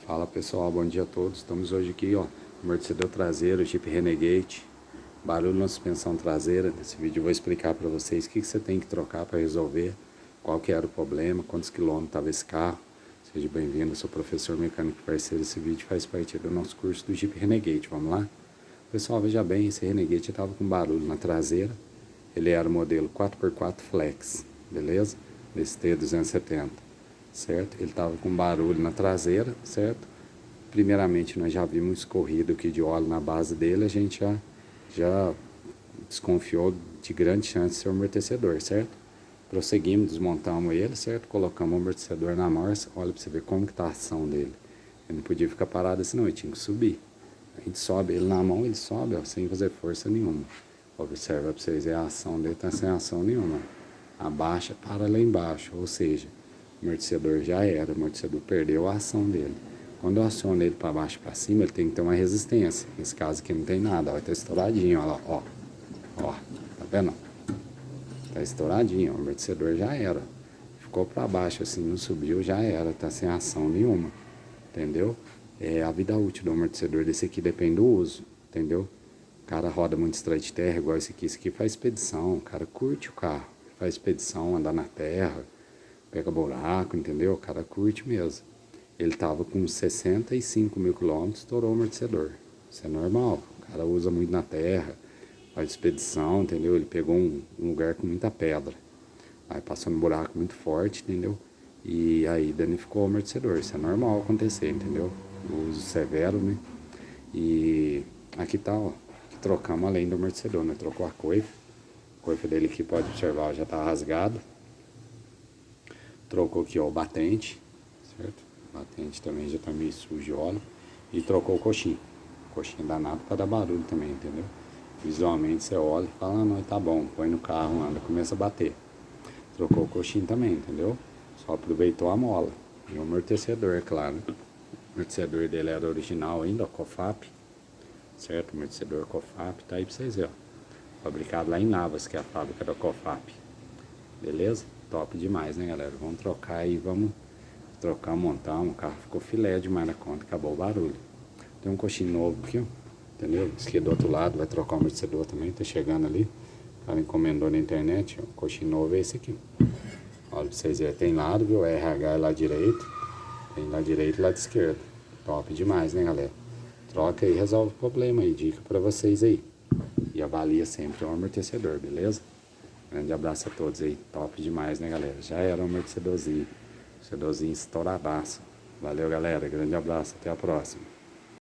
Fala pessoal, bom dia a todos. Estamos hoje aqui, ó, amortecedor traseiro, Jeep Renegade, barulho na suspensão traseira. Nesse vídeo eu vou explicar para vocês o que você tem que trocar para resolver, qual que era o problema, quantos quilômetros estava esse carro. Seja bem-vindo, eu sou professor mecânico parceiro. Esse vídeo faz parte do nosso curso do Jeep Renegade. Vamos lá? Pessoal, veja bem, esse Renegade estava com barulho na traseira. Ele era o modelo 4x4 Flex, beleza? Desse T270. Certo? Ele estava com barulho na traseira, certo? Primeiramente, nós já vimos um escorrido aqui de óleo na base dele, a gente já desconfiou de grande chance de ser um amortecedor, certo? Prosseguimos, desmontamos ele, certo? Colocamos o amortecedor na marcha, olha para você ver como que tá a ação dele. Ele não podia ficar parado assim não, ele tinha que subir. A gente sobe ele na mão, ele sobe, ó, sem fazer força nenhuma. Observa para vocês, a ação dele tá sem ação nenhuma. Abaixa, para lá embaixo, ou seja, o amortecedor já era, o amortecedor perdeu a ação dele. Quando eu aciono ele para baixo e para cima, ele tem que ter uma resistência. Nesse caso aqui não tem nada, vai estar estouradinho, olha lá, ó. Ó, tá vendo? Tá estouradinho, o amortecedor já era. Ficou para baixo assim, não subiu, já era, tá sem ação nenhuma. Entendeu? A vida útil do amortecedor desse aqui depende do uso, entendeu? O cara roda muito estrada de terra, igual esse aqui faz expedição, o cara curte o carro, faz expedição, andar na terra, pega buraco, entendeu? O cara curte mesmo. Ele tava com 65 mil quilômetros, estourou o amortecedor. Isso é normal, o cara usa muito na terra, faz expedição, entendeu? Ele pegou um lugar com muita pedra, aí passou num buraco muito forte, entendeu? E aí danificou o amortecedor, isso é normal acontecer, entendeu? O uso severo, né? E aqui tá, ó, aqui trocamos além do amortecedor, né? Trocou a coifa dele aqui, pode observar, já tá rasgado. Trocou aqui, ó, o batente, certo? O batente também já tá meio sujo de óleo. E trocou o coxinho. Coxinho danado para dar barulho também, entendeu? Visualmente você olha e fala, ah, não, tá bom, põe no carro, anda, começa a bater. Trocou o coxinho também, entendeu? Só aproveitou a mola. E o amortecedor, é claro. O amortecedor dele era original ainda, ó, COFAP. Certo? O amortecedor COFAP, tá aí pra vocês verem, ó. Fabricado lá em Lavras, que é a fábrica da COFAP. Beleza? Top demais, né, galera? Vamos trocar aí, vamos trocar, montar. O carro ficou filé demais na conta, acabou o barulho. Tem um coxinho novo aqui, ó. Entendeu? Esse aqui do outro lado, vai trocar o amortecedor também, tá chegando ali. O cara encomendou na internet, ó. O coxinho novo é esse aqui. Olha pra vocês verem, tem lado, viu? RH é lado direito. Tem lado direito e lado esquerdo. Top demais, né, galera? Troca aí, resolve o problema aí. Dica pra vocês aí. E avalia sempre o amortecedor, beleza? Grande abraço a todos aí. Top demais, né, galera? Já era um amortecedorzinho. Amortecedorzinho estouradaço. Valeu, galera. Grande abraço. Até a próxima.